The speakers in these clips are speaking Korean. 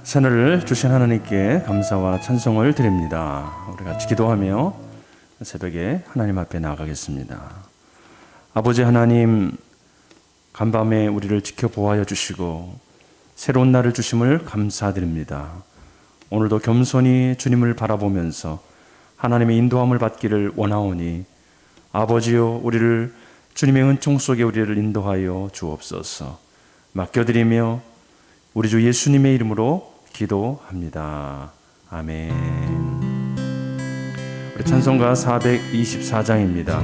새날을 주신 하나님께 감사와 찬송을 드립니다. 우리 같이 기도하며 새벽에 하나님 앞에 나아가겠습니다. 아버지 하나님, 간밤에 우리를 지켜보아여 주시고 새로운 날을 주심을 감사드립니다. 오늘도 겸손히 주님을 바라보면서 하나님의 인도함을 받기를 원하오니 아버지여, 우리를 주님의 은총 속에 우리를 인도하여 주옵소서. 맡겨드리며 우리 주 예수님의 이름으로 기도합니다. 아멘. 우리 찬송가 424장입니다.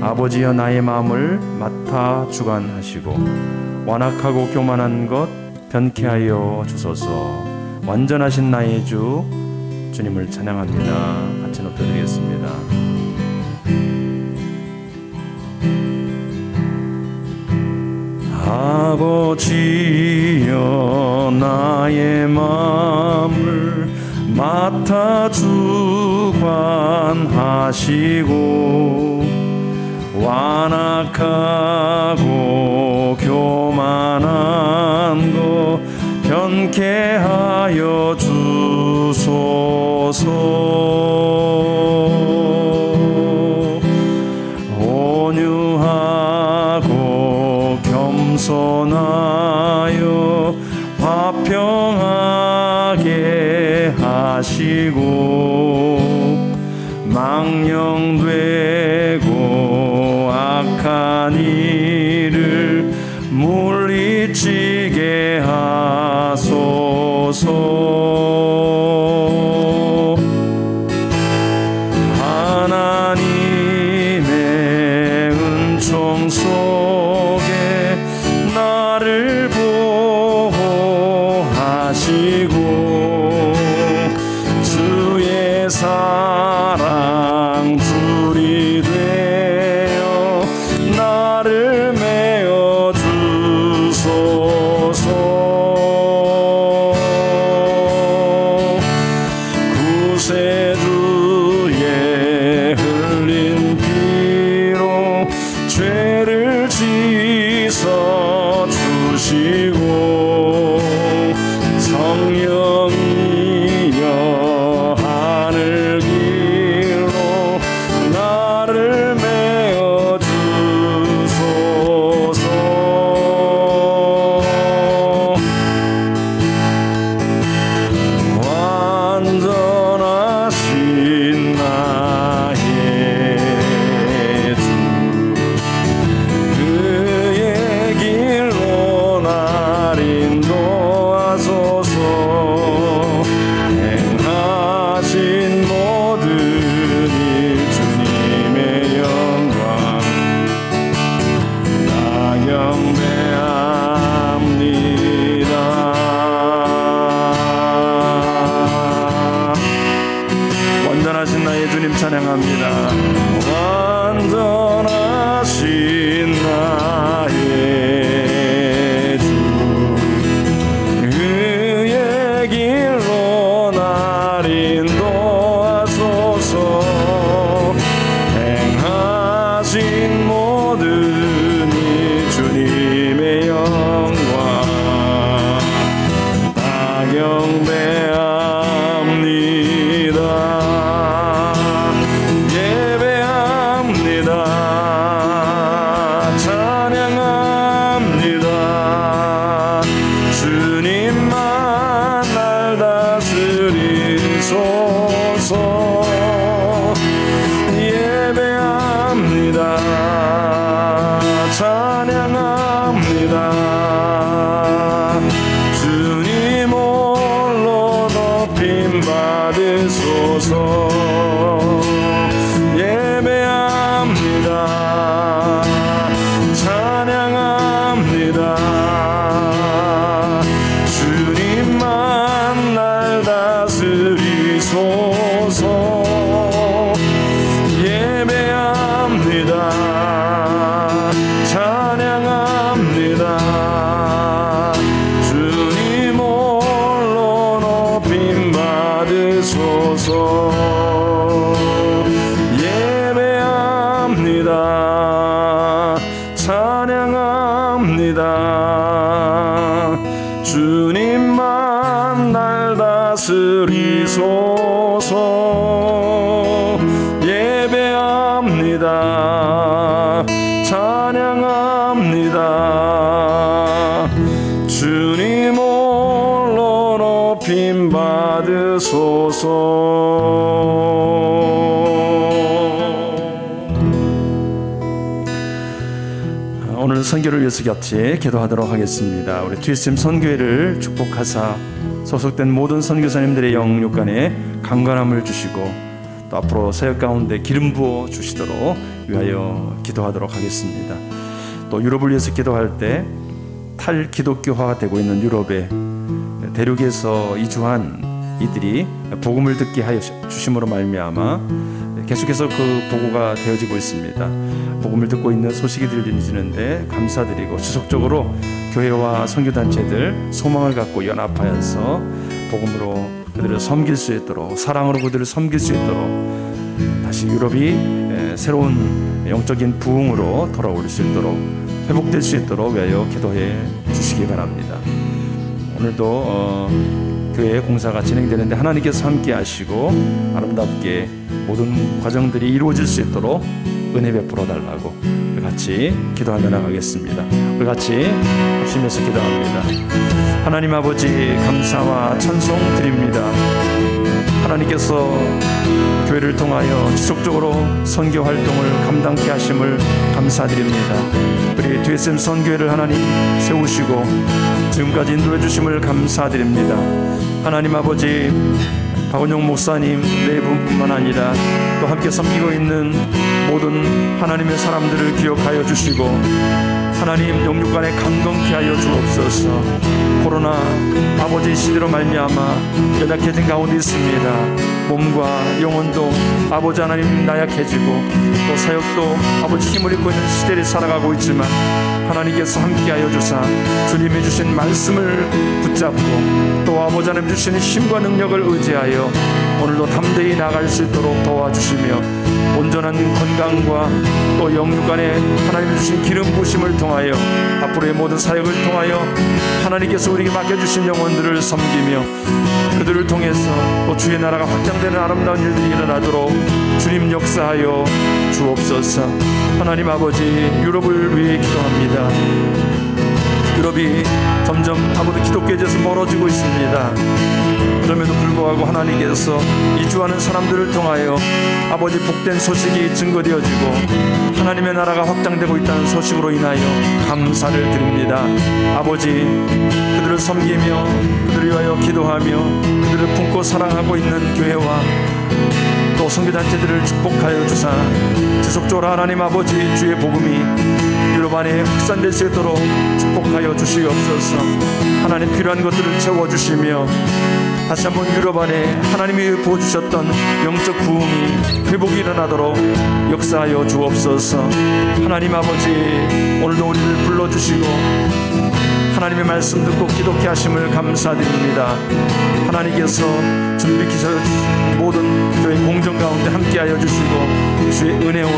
아버지여, 나의 마음을 맡아 주관하시고 완악하고 교만한 것 변케 하여 주소서. 완전하신 나의 주 주님을 찬양합니다. 같이 높여드리겠습니다. 아버지여, 나의 마음을 맡아 주관하시고 완악하고 교만한 것 변케 하여 주소서. 온유하고 겸손하여 화평하게 하시고 망령되고 악한 일을 물리치게 하소서. 하나님의 은총 속에 나를 보호하시고 주의 사랑 줄이 되어 나를 메어 주소서. 구세주의 흘린 피로 죄를 씻어 주시고 성령이여 하늘 길로 나를 메어 주소서. 완전하신 나의 주 그의 길로 날 인도하소서. 행하신 모든 일 주님의 영광 다 경배합니다. 완전하신 나의 주님 찬양합니다. 완전하신 나의 주 그의 길로 날 인도하소서. 행하신 모든 일 주님의 영광 다 경배합니다. 예배합니다. 찬양합니다. 주님만 날 다스리소서. 예배합니다. 찬양합니다. 주님 홀로 높임 받으소서. 예배합니다. 찬양합니다. 주님만 날 다스리소서. 예배합니다. 찬양합니다. 주님 홀로 높임 받으소서. 예배합니다. 찬양합니다. 주님만 날 오늘 선교를 위해서 같이 기도하도록 하겠습니다. 우리 TSM 선교회를 축복하사 소속된 모든 선교사님들의 영육간에 강건함을 주시고 또 앞으로 사역 가운데 기름 부어 주시도록 위하여 기도하도록 하겠습니다. 또 유럽을 위해서 기도할 때 탈기독교화가 되고 있는 유럽에 대륙에서 이주한 이들이 복음을 듣게 하여 주심으로 말미암아 계속해서 그 보고가 되어지고 있습니다. 복음을 듣고 있는 소식이 들리는데 감사드리고 지속적으로 교회와 선교단체들 소망을 갖고 연합하여서 복음으로 그들을 섬길 수 있도록, 사랑으로 그들을 섬길 수 있도록 다시 유럽이 새로운 영적인 부흥으로 돌아올 수 있도록 회복될 수 있도록 위하여 기도해 주시기 바랍니다. 오늘도 교회 공사가 진행되는데 하나님께서 함께 하시고 아름답게 모든 과정들이 이루어질 수 있도록 은혜 베풀어 달라고 우리 같이 기도하며 나가겠습니다. 우리 같이 합심해서 기도합니다. 하나님 아버지 감사와 찬송 드립니다. 하나님께서 교회를 통하여 지속적으로 선교 활동을 감당케 하심을 감사드립니다. 우리 TSM 선교회를 하나님 세우시고 지금까지 인도해 주심을 감사드립니다. 하나님 아버지 박원영 목사님 내분뿐만 아니라 또 함께 섬기고 있는 모든 하나님의 사람들을 기억하여 주시고 하나님 영육간에 강건케 하여 주옵소서. 코로나 아버지 시대로 말미암아 연약해진 가운데 있습니다. 몸과 영혼도 아버지 하나님 나약해지고 또 사역도 아버지 힘을 잃고 있는 시대를 살아가고 있지만 하나님께서 함께하여 주사 주님이 주신 말씀을 붙잡고 또 아버지 하나님 주시는 힘과 능력을 의지하여 오늘도 담대히 나갈 수 있도록 도와주시며 온전한 건강과 또 영육간에 하나님 주신 기름 부심을 통하여 앞으로의 모든 사역을 통하여 하나님께서 우리에게 맡겨주신 영혼들을 섬기며 그들을 통해서 또 주의 나라가 확장되는 아름다운 일들이 일어나도록 주님 역사하여 주옵소서. 하나님 아버지 유럽을 위해 기도합니다. 유럽이 점점 아무도 기독교에서 멀어지고 있습니다. 그럼에도 불구하고 하나님께서 이주하는 사람들을 통하여 아버지 복된 소식이 증거되어지고 하나님의 나라가 확장되고 있다는 소식으로 인하여 감사를 드립니다. 아버지 그들을 섬기며 그들을 위하여 기도하며 그들을 품고 사랑하고 있는 교회와 또 선교단체들을 축복하여 주사 지속적으로 하나님 아버지 주의 복음이 유럽 안에 확산될 수 있도록 축복하여 주시옵소서. 하나님 필요한 것들을 채워주시며 다시 한번 유럽 안에 하나님이 부어주셨던 영적 부흥이 회복이 일어나도록 역사하여 주옵소서. 하나님 아버지 오늘도 우리를 불러주시고 하나님의 말씀 듣고 기독케 하심을 감사드립니다. 하나님께서 준비케 하신 모든 교회 공정 가운데 함께하여 주시고 주의 은혜와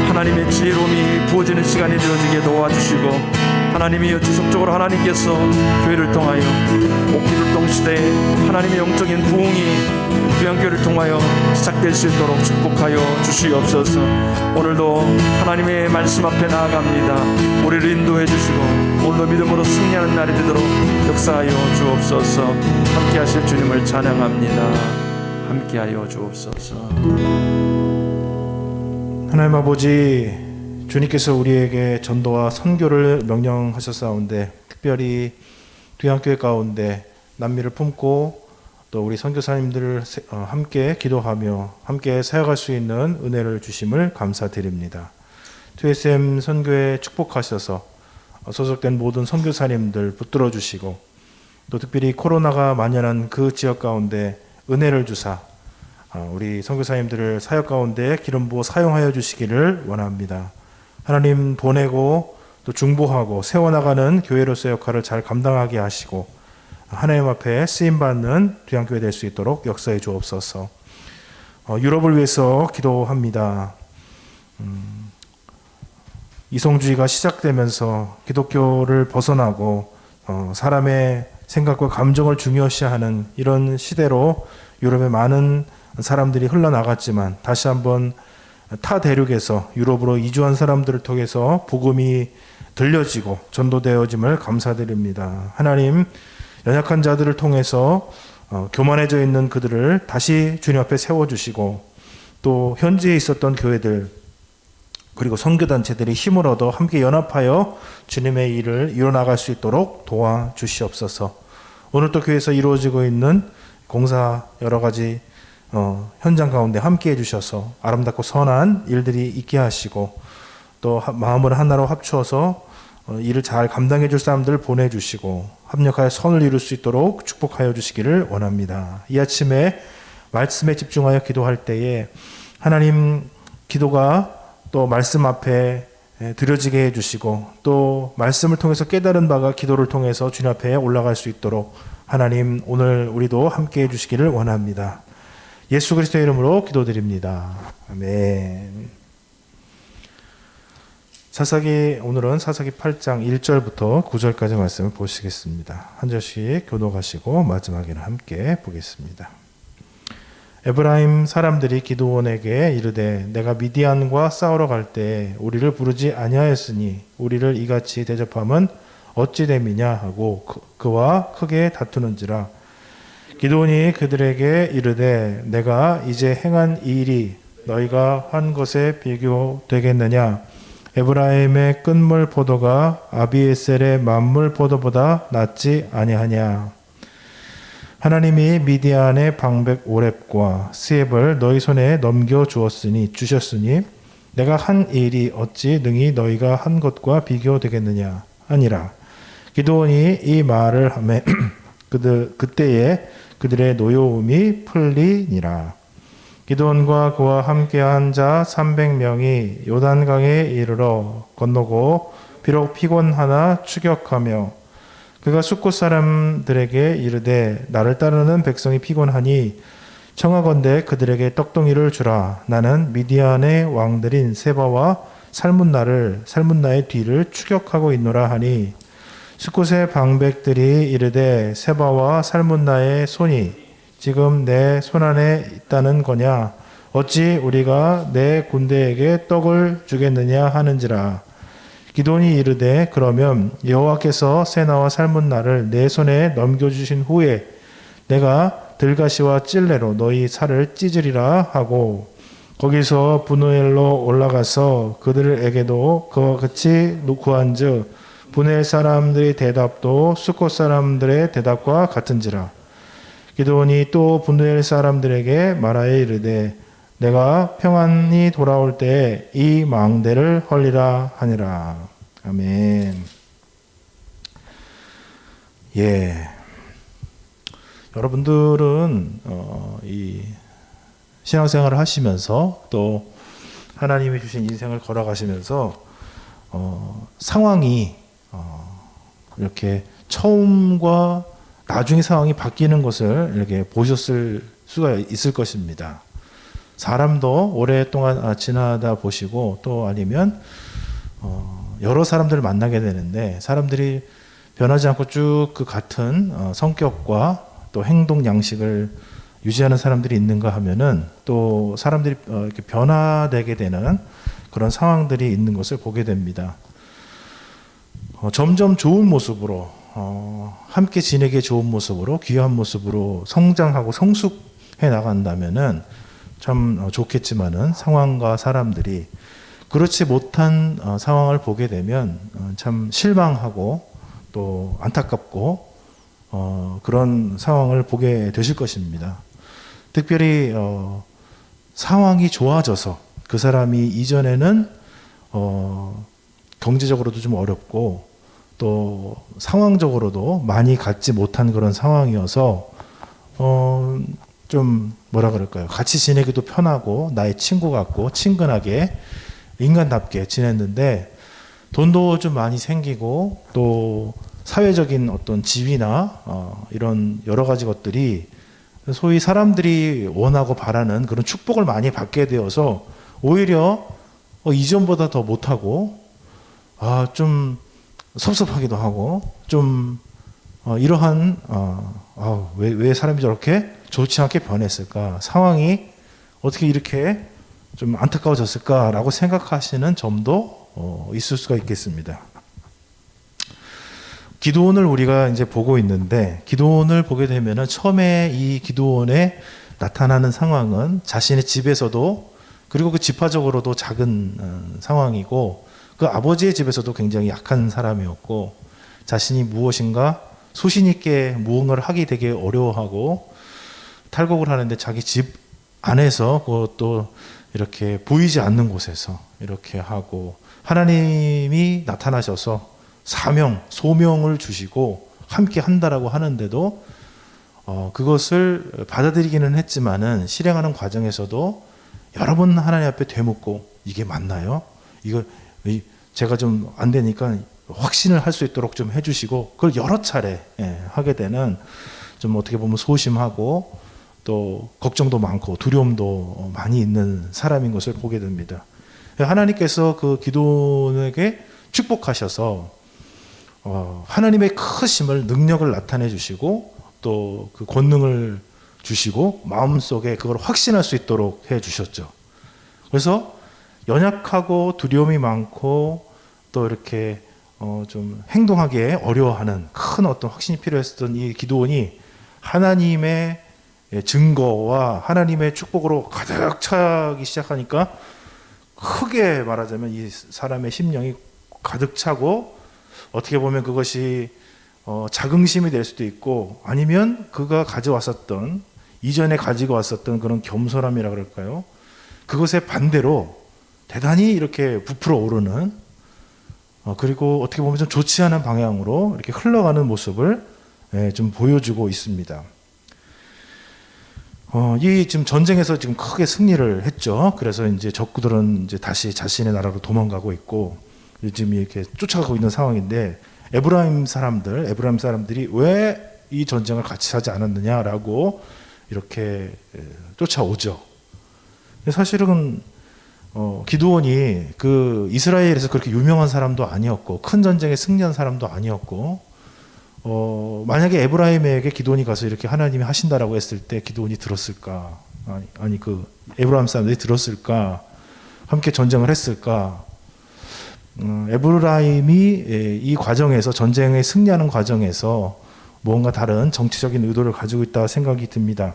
하나님의 지혜로움이 부어지는 시간이 되어지게 도와주시고 하나님이여 지속적으로 하나님께서 교회를 통하여 옥기불동 시대에 하나님의 영적인 부흥이 귀한교회를 통하여 시작될 수 있도록 축복하여 주시옵소서. 오늘도 하나님의 말씀 앞에 나아갑니다. 우리를 인도해 주시고 오늘도 믿음으로 승리하는 날이 되도록 역사하여 주옵소서. 함께 하실 주님을 찬양합니다. 함께하여 주옵소서. 하나님 아버지 주님께서 우리에게 전도와 선교를 명령하셨사온데 특별히 두양교회 가운데 남미를 품고 또 우리 선교사님들을 함께 기도하며 함께 사역할 수 있는 은혜를 주심을 감사드립니다. TSM 선교회 축복하셔서 소속된 모든 선교사님들 붙들어 주시고 또 특별히 코로나가 만연한 그 지역 가운데 은혜를 주사 우리 선교사님들을 사역 가운데 기름 부어 사용하여 주시기를 원합니다. 하나님 보내고 또 중보하고 세워나가는 교회로서의 역할을 잘 감당하게 하시고 하나님 앞에 쓰임받는 두양교회 될 수 있도록 역사해 주옵소서. 유럽을 위해서 기도합니다. 이성주의가 시작되면서 기독교를 벗어나고 사람의 생각과 감정을 중요시하는 이런 시대로 유럽의 많은 사람들이 흘러나갔지만 다시 한번 타 대륙에서 유럽으로 이주한 사람들을 통해서 복음이 들려지고 전도되어짐을 감사드립니다. 하나님 연약한 자들을 통해서 교만해져 있는 그들을 다시 주님 앞에 세워주시고 또 현지에 있었던 교회들 그리고 선교단체들이 힘을 얻어 함께 연합하여 주님의 일을 이뤄나갈 수 있도록 도와주시옵소서. 오늘 또 교회에서 이루어지고 있는 공사 여러 가지 현장 가운데 함께 해주셔서 아름답고 선한 일들이 있게 하시고 또 마음을 하나로 합추어서 일을 잘 감당해 줄 사람들을 보내주시고 합력하여 선을 이룰 수 있도록 축복하여 주시기를 원합니다. 이 아침에 말씀에 집중하여 기도할 때에 하나님 기도가 또 말씀 앞에 드려지게 해주시고 또 말씀을 통해서 깨달은 바가 기도를 통해서 주님 앞에 올라갈 수 있도록 하나님 오늘 우리도 함께 해주시기를 원합니다. 예수 그리스도의 이름으로 기도드립니다. 아멘. 오늘은 사사기 8장 1절부터 9절까지 말씀을 보시겠습니다. 한 절씩 교독하시고 마지막에는 함께 보겠습니다. 에브라임 사람들이 기드온에게 이르되 내가 미디안과 싸우러 갈 때 우리를 부르지 아니하였으니 우리를 이같이 대접함은 어찌 됨이냐 하고 그와 크게 다투는지라. 기드온이 그들에게 이르되 내가 이제 행한 이 일이 너희가 한 것에 비교되겠느냐. 에브라임의 끝물 포도가 아비에셀의 만물 포도보다 낫지 아니하냐. 하나님이 미디안의 방백 오렙과 스엡을 너희 손에 넘겨 주셨으니 내가 한 일이 어찌 능히 너희가 한 것과 비교되겠느냐 하니라. 기드온이 이 말을 하매 그때에 그들의 노여움이 풀리니라. 기드온과 그와 함께한 자 300명이 요단강에 이르러 건너고 비록 피곤하나 추격하며 그가 숫곳 사람들에게 이르되 나를 따르는 백성이 피곤하니 청하건대 그들에게 떡덩이를 주라. 나는 미디안의 왕들인 세바와 살문나의 뒤를 추격하고 있노라 하니 숫곳의 방백들이 이르되 세바와 살문나의 손이 지금 내 손안에 있다는 거냐. 어찌 우리가 내 군대에게 떡을 주겠느냐 하는지라. 기드온이 이르되 그러면 여호와께서 세나와 살문나를 내 손에 넘겨주신 후에 내가 들가시와 찔레로 너희 살을 찢으리라 하고 거기서 브누엘로 올라가서 그들에게도 그와 같이 구한즉 브누엘 사람들의 대답도 숫곳 사람들의 대답과 같은지라. 기드온이 또 브누엘 사람들에게 말하여 이르되 내가 평안히 돌아올 때 이 망대를 헐리라 하니라. 아멘. 예. 여러분들은 이 신앙생활을 하시면서 또 하나님이 주신 인생을 걸어가시면서 상황이 이렇게 처음과 나중에 상황이 바뀌는 것을 이렇게 보셨을 수가 있을 것입니다. 사람도 오랫동안 지나다 보시고 또 아니면 여러 사람들을 만나게 되는데 사람들이 변하지 않고 쭉 그 같은 성격과 또 행동 양식을 유지하는 사람들이 있는가 하면은 또 사람들이 이렇게 변화되게 되는 그런 상황들이 있는 것을 보게 됩니다. 점점 좋은 모습으로 함께 지내기에 좋은 모습으로 귀한 모습으로 성장하고 성숙해 나간다면은 참 좋겠지만은 상황과 사람들이 그렇지 못한 상황을 보게 되면 참 실망하고 또 안타깝고 그런 상황을 보게 되실 것입니다. 특별히 상황이 좋아져서 그 사람이 이전에는 경제적으로도 좀 어렵고 또 상황적으로도 많이 갖지 못한 그런 상황이어서 좀 뭐라 그럴까요? 같이 지내기도 편하고 나의 친구 같고 친근하게 인간답게 지냈는데 돈도 좀 많이 생기고 또 사회적인 어떤 지위나 이런 여러 가지 것들이 소위 사람들이 원하고 바라는 그런 축복을 많이 받게 되어서 오히려 이전보다 더 못하고 좀 섭섭하기도 하고 좀 이러한 왜 사람이 저렇게 좋지 않게 변했을까? 상황이 어떻게 이렇게 좀 안타까워졌을까라고 생각하시는 점도 있을 수가 있겠습니다. 기드온을 우리가 이제 보고 있는데, 기드온을 보게 되면은 처음에 이 기드온에 나타나는 상황은 자신의 집에서도, 그리고 그 지파적으로도 작은 상황이고, 그 아버지의 집에서도 굉장히 약한 사람이었고, 자신이 무엇인가 소신 있게 무언가를 하기 되게 어려워하고, 탈곡을 하는데 자기 집 안에서, 그것도 이렇게 보이지 않는 곳에서 이렇게 하고, 하나님이 나타나셔서 소명을 주시고 함께 한다라고 하는데도 그것을 받아들이기는 했지만은 실행하는 과정에서도 여러 번 하나님 앞에 되묻고, 이게 맞나요? 이거 제가 좀 안 되니까 확신을 할 수 있도록 좀 해주시고, 그걸 여러 차례 하게 되는, 좀 어떻게 보면 소심하고 또 걱정도 많고 두려움도 많이 있는 사람인 것을 보게 됩니다. 하나님께서 그 기드온에게 축복하셔서 하나님의 크심을, 능력을 나타내 주시고, 또 그 권능을 주시고 마음속에 그걸 확신할 수 있도록 해 주셨죠. 그래서 연약하고 두려움이 많고 또 이렇게 좀 행동하기에 어려워하는 큰 어떤 확신이 필요했던 이 기드온이 하나님의 증거와 하나님의 축복으로 가득 차기 시작하니까, 크게 말하자면 이 사람의 심령이 가득 차고, 어떻게 보면 그것이 자긍심이 될 수도 있고, 아니면 그가 가져왔었던, 이전에 가지고 왔었던 그런 겸손함이라 그럴까요? 그것의 반대로 대단히 이렇게 부풀어 오르는, 그리고 어떻게 보면 좀 좋지 않은 방향으로 이렇게 흘러가는 모습을 좀 보여주고 있습니다. 이 지금 전쟁에서 지금 크게 승리를 했죠. 그래서 이제 적구들은 이제 다시 자신의 나라로 도망가고 있고, 지금 이렇게 쫓아가고 있는 상황인데, 에브라임 사람들이 왜 이 전쟁을 같이 하지 않았느냐라고 이렇게 쫓아오죠. 사실은 기드온이 그 이스라엘에서 그렇게 유명한 사람도 아니었고, 큰 전쟁에 승리한 사람도 아니었고, 만약에 에브라임에게 기드온이 가서 이렇게 하나님이 하신다라고 했을 때 기드온이 들었을까? 아니 그 에브라임 사람들이 들었을까? 함께 전쟁을 했을까? 에브라임이 이 과정에서, 전쟁에 승리하는 과정에서 뭔가 다른 정치적인 의도를 가지고 있다 생각이 듭니다.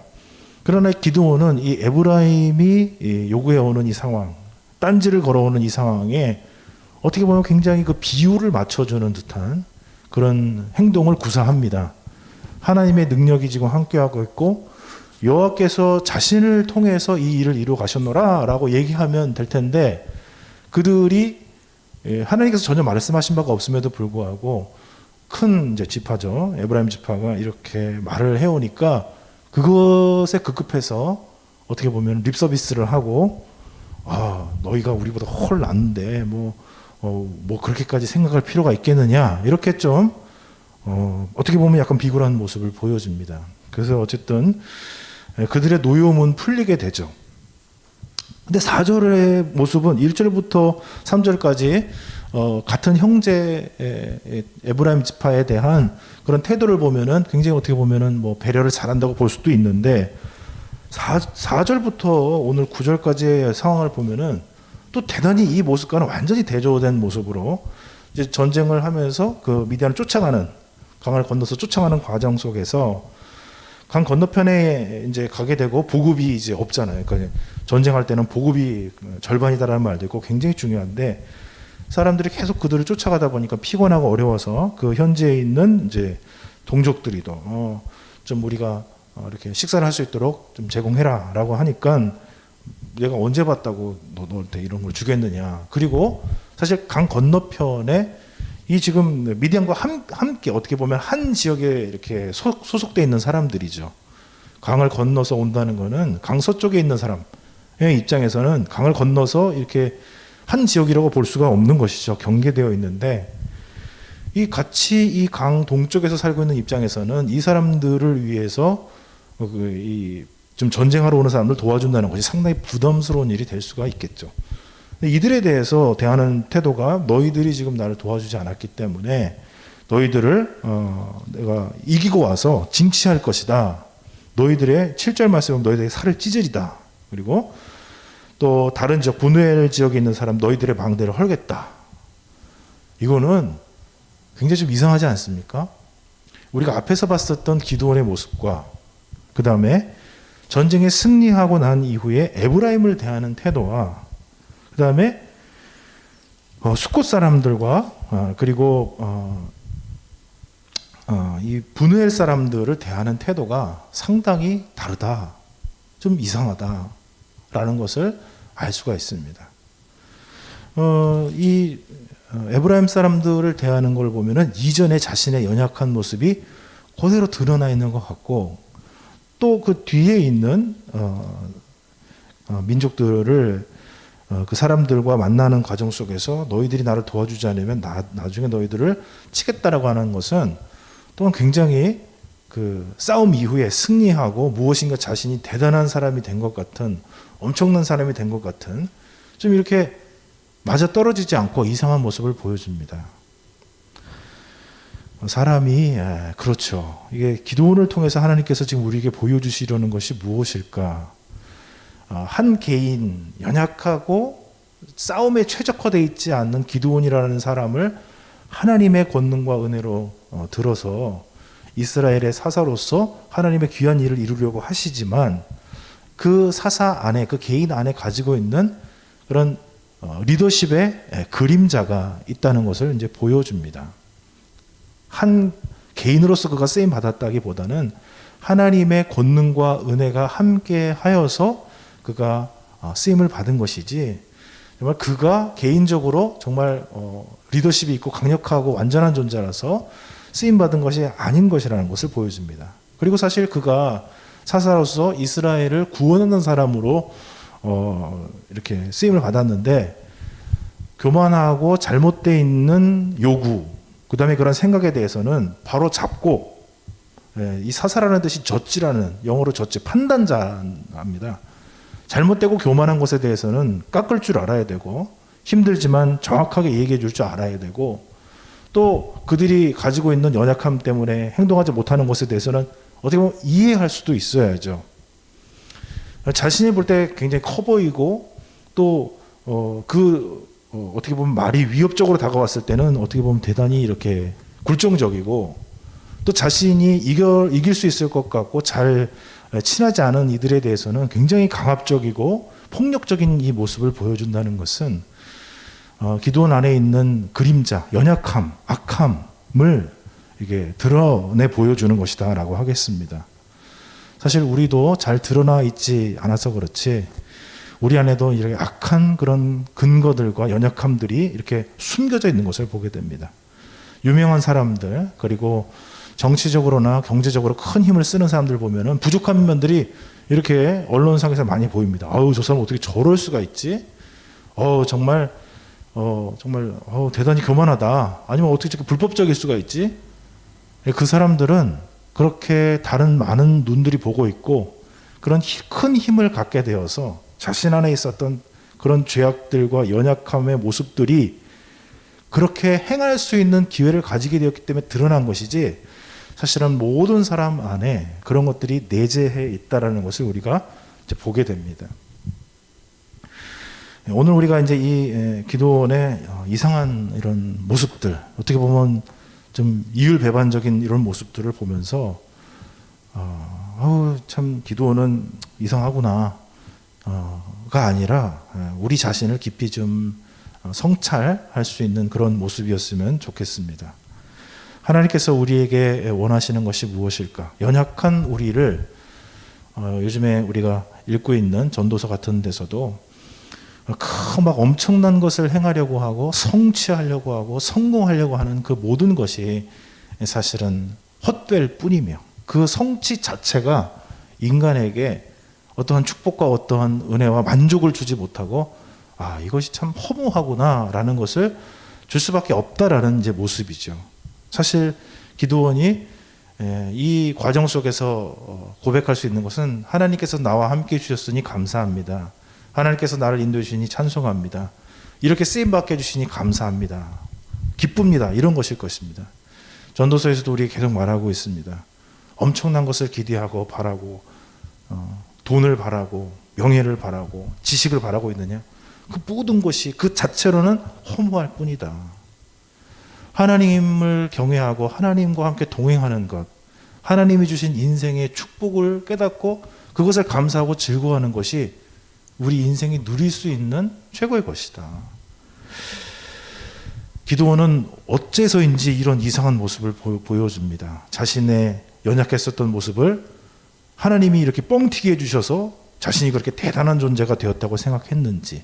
그러나 기드온은 이 에브라임이 요구해오는 이 상황, 딴지를 걸어오는 이 상황에 어떻게 보면 굉장히 그 비율을 맞춰주는 듯한 그런 행동을 구사합니다. 하나님의 능력이 지금 함께하고 있고, 여호와께서 자신을 통해서 이 일을 이루어 가셨노라 라고 얘기하면 될 텐데, 그들이 하나님께서 전혀 말씀하신 바가 없음에도 불구하고 큰 이제 지파죠, 에브라임 지파가 이렇게 말을 해오니까 그것에 급급해서 어떻게 보면 립 서비스를 하고, 너희가 우리보다 훨 낫는데 뭐 그렇게까지 생각할 필요가 있겠느냐, 이렇게 좀 어떻게 보면 약간 비굴한 모습을 보여줍니다. 그래서 어쨌든 그들의 노여움은 풀리게 되죠. 근데 4절의 모습은 1절부터 3절까지 같은 형제 에브라임 지파에 대한 그런 태도를 보면은 굉장히 어떻게 보면은 뭐 배려를 잘한다고 볼 수도 있는데, 4절부터 오늘 9절까지의 상황을 보면은 또 대단히 이 모습과는 완전히 대조된 모습으로 이제 전쟁을 하면서 그 미디안을 쫓아가는, 강을 건너서 쫓아가는 과정 속에서 강 건너편에 이제 가게 되고, 보급이 이제 없잖아요. 그러니까 전쟁할 때는 보급이 절반이다라는 말도 있고 굉장히 중요한데, 사람들이 계속 그들을 쫓아가다 보니까 피곤하고 어려워서 그 현지에 있는 이제 동족들이도 좀 우리가 이렇게 식사를 할 수 있도록 좀 제공해라라고 하니까, 내가 언제 봤다고 너한테 이런 걸 주겠느냐. 그리고 사실 강 건너편에 이 지금 미디안과 함께 어떻게 보면 한 지역에 이렇게 소속돼 있는 사람들이죠. 강을 건너서 온다는 거는 강 서쪽에 있는 사람의 입장에서는 강을 건너서 이렇게 한 지역이라고 볼 수가 없는 것이죠. 경계되어 있는데, 이 같이 이 강 동쪽에서 살고 있는 입장에서는 이 사람들을 위해서 좀 전쟁하러 오는 사람들 도와준다는 것이 상당히 부담스러운 일이 될 수가 있겠죠. 이들에 대해서 대하는 태도가, 너희들이 지금 나를 도와주지 않았기 때문에 너희들을 내가 이기고 와서 징치할 것이다. 너희들의 7절 말씀은 너희들의 살을 찢으리다. 그리고 또 다른 지역, 분우엘 지역에 있는 사람 너희들의 망대를 헐겠다. 이거는 굉장히 좀 이상하지 않습니까? 우리가 앞에서 봤었던 기드온의 모습과 그 다음에 전쟁에 승리하고 난 이후에 에브라임을 대하는 태도와 그 다음에 숫곳 사람들과 그리고 이 브누엘 사람들을 대하는 태도가 상당히 다르다, 좀 이상하다라는 것을 알 수가 있습니다. 이 에브라임 사람들을 대하는 걸 보면은 이전에 자신의 연약한 모습이 그대로 드러나 있는 것 같고, 또 그 뒤에 있는 민족들을 그 사람들과 만나는 과정 속에서 너희들이 나를 도와주지 않으면 나중에 너희들을 치겠다라고 하는 것은 또한 굉장히 그 싸움 이후에 승리하고 무엇인가 자신이 대단한 사람이 된 것 같은, 엄청난 사람이 된 것 같은, 좀 이렇게 맞아 떨어지지 않고 이상한 모습을 보여줍니다. 사람이 그렇죠. 이게 기도원을 통해서 하나님께서 지금 우리에게 보여주시려는 것이 무엇일까? 한 개인, 연약하고 싸움에 최적화되어 있지 않는 기드온이라는 사람을 하나님의 권능과 은혜로 들어서 이스라엘의 사사로서 하나님의 귀한 일을 이루려고 하시지만, 그 사사 안에, 그 개인 안에 가지고 있는 그런 리더십의 그림자가 있다는 것을 이제 보여줍니다. 한 개인으로서 그가 쓰임 받았다기보다는 하나님의 권능과 은혜가 함께 하여서 그가 쓰임을 받은 것이지, 정말 그가 개인적으로 정말 리더십이 있고 강력하고 완전한 존재라서 쓰임 받은 것이 아닌 것이라는 것을 보여줍니다. 그리고 사실 그가 사사로서 이스라엘을 구원하는 사람으로 이렇게 쓰임을 받았는데, 교만하고 잘못되어 있는 요구, 그 다음에 그런 생각에 대해서는 바로 잡고, 이 사사라는 뜻이 젖지라는, 영어로 젖지, 판단자입니다. 잘못되고 교만한 것에 대해서는 깎을 줄 알아야 되고, 힘들지만 정확하게 얘기해 줄 줄 알아야 되고, 또 그들이 가지고 있는 연약함 때문에 행동하지 못하는 것에 대해서는 어떻게 보면 이해할 수도 있어야죠. 자신이 볼 때 굉장히 커 보이고, 또 어떻게 보면 말이 위협적으로 다가왔을 때는 어떻게 보면 대단히 이렇게 굴종적이고, 또 자신이 이길 수 있을 것 같고 잘 친하지 않은 이들에 대해서는 굉장히 강압적이고 폭력적인 이 모습을 보여준다는 것은 기도원 안에 있는 그림자, 연약함, 악함을 이게 드러내 보여주는 것이다라고 하겠습니다. 사실 우리도 잘 드러나 있지 않아서 그렇지, 우리 안에도 이렇게 악한 그런 근거들과 연약함들이 이렇게 숨겨져 있는 것을 보게 됩니다. 유명한 사람들, 그리고 정치적으로나 경제적으로 큰 힘을 쓰는 사람들 보면은 부족한 면들이 이렇게 언론상에서 많이 보입니다. 저 사람 어떻게 저럴 수가 있지? 정말 대단히 교만하다. 아니면 어떻게 저렇게 불법적일 수가 있지? 그 사람들은 그렇게 다른 많은 눈들이 보고 있고, 그런 큰 힘을 갖게 되어서 자신 안에 있었던 그런 죄악들과 연약함의 모습들이 그렇게 행할 수 있는 기회를 가지게 되었기 때문에 드러난 것이지, 사실은 모든 사람 안에 그런 것들이 내재해 있다라는 것을 우리가 이제 보게 됩니다. 오늘 우리가 이제 이 기도원의 이상한 이런 모습들, 어떻게 보면 좀 이율배반적인 이런 모습들을 보면서 참 기도원은 이상하구나 가 아니라 우리 자신을 깊이 좀 성찰할 수 있는 그런 모습이었으면 좋겠습니다. 하나님께서 우리에게 원하시는 것이 무엇일까? 연약한 우리를 요즘에 우리가 읽고 있는 전도서 같은 데서도 막 엄청난 것을 행하려고 하고 성취하려고 하고 성공하려고 하는 그 모든 것이 사실은 헛될 뿐이며, 그 성취 자체가 인간에게 어떠한 축복과 어떠한 은혜와 만족을 주지 못하고, 이것이 참 허무하구나라는 것을 줄 수밖에 없다라는 이제 모습이죠. 사실 기드온이 이 과정 속에서 고백할 수 있는 것은, 하나님께서 나와 함께 해주셨으니 감사합니다. 하나님께서 나를 인도해 주시니 찬송합니다. 이렇게 쓰임받게 해주시니 감사합니다. 기쁩니다. 이런 것일 것입니다. 전도서에서도 우리에게 계속 말하고 있습니다. 엄청난 것을 기대하고 바라고, 돈을 바라고, 명예를 바라고, 지식을 바라고 있느냐? 그 모든 것이 그 자체로는 허무할 뿐이다. 하나님을 경외하고 하나님과 함께 동행하는 것, 하나님이 주신 인생의 축복을 깨닫고 그것을 감사하고 즐거워하는 것이 우리 인생이 누릴 수 있는 최고의 것이다. 기드온은 어째서인지 이런 이상한 모습을 보여줍니다. 자신의 연약했었던 모습을 하나님이 이렇게 뻥튀기 해주셔서 자신이 그렇게 대단한 존재가 되었다고 생각했는지,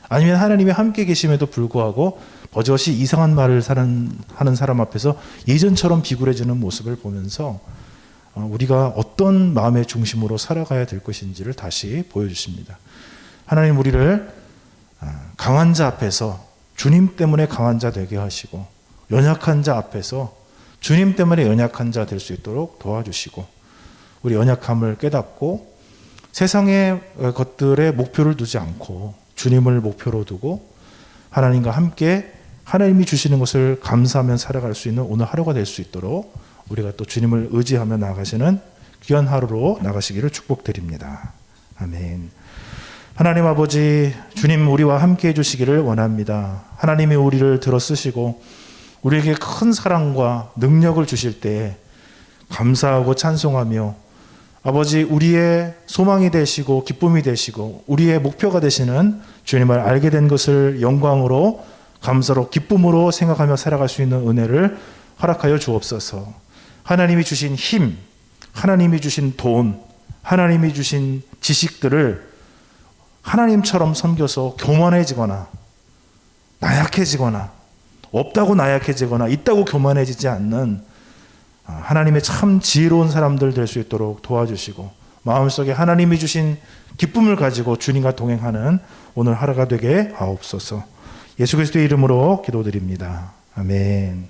아니면 하나님이 함께 계심에도 불구하고 버젓이 이상한 말을 하는 사람 앞에서 예전처럼 비굴해지는 모습을 보면서 우리가 어떤 마음의 중심으로 살아가야 될 것인지를 다시 보여주십니다. 하나님 우리를 강한 자 앞에서 주님 때문에 강한 자 되게 하시고, 연약한 자 앞에서 주님 때문에 연약한 자 될 수 있도록 도와주시고, 우리 연약함을 깨닫고 세상의 것들에 목표를 두지 않고 주님을 목표로 두고 하나님과 함께 하나님이 주시는 것을 감사하며 살아갈 수 있는 오늘 하루가 될 수 있도록 우리가 또 주님을 의지하며 나가시는 귀한 하루로 나가시기를 축복드립니다. 아멘. 하나님 아버지, 주님 우리와 함께 해주시기를 원합니다. 하나님이 우리를 들어 쓰시고 우리에게 큰 사랑과 능력을 주실 때 감사하고 찬송하며, 아버지 우리의 소망이 되시고 기쁨이 되시고 우리의 목표가 되시는 주님을 알게 된 것을 영광으로, 감사로, 기쁨으로 생각하며 살아갈 수 있는 은혜를 허락하여 주옵소서. 하나님이 주신 힘, 하나님이 주신 돈, 하나님이 주신 지식들을 하나님처럼 섬겨서 교만해지거나 나약해지거나, 없다고 나약해지거나 있다고 교만해지지 않는 하나님의 참 지혜로운 사람들 될 수 있도록 도와주시고, 마음속에 하나님이 주신 기쁨을 가지고 주님과 동행하는 오늘 하루가 되게 하옵소서. 예수 그리스도의 이름으로 기도드립니다. 아멘.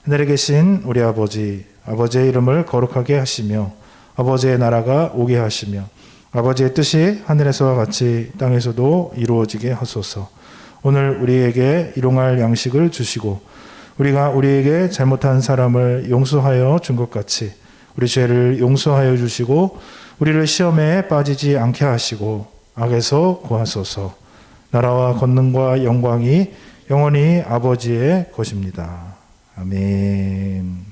하늘에 계신 우리 아버지, 아버지의 이름을 거룩하게 하시며 아버지의 나라가 오게 하시며 아버지의 뜻이 하늘에서와 같이 땅에서도 이루어지게 하소서. 오늘 우리에게 일용할 양식을 주시고 우리가 우리에게 잘못한 사람을 용서하여 준 것 같이 우리 죄를 용서하여 주시고 우리를 시험에 빠지지 않게 하시고 악에서 구하소서. 나라와 권능과 영광이 영원히 아버지의 것입니다. 아멘.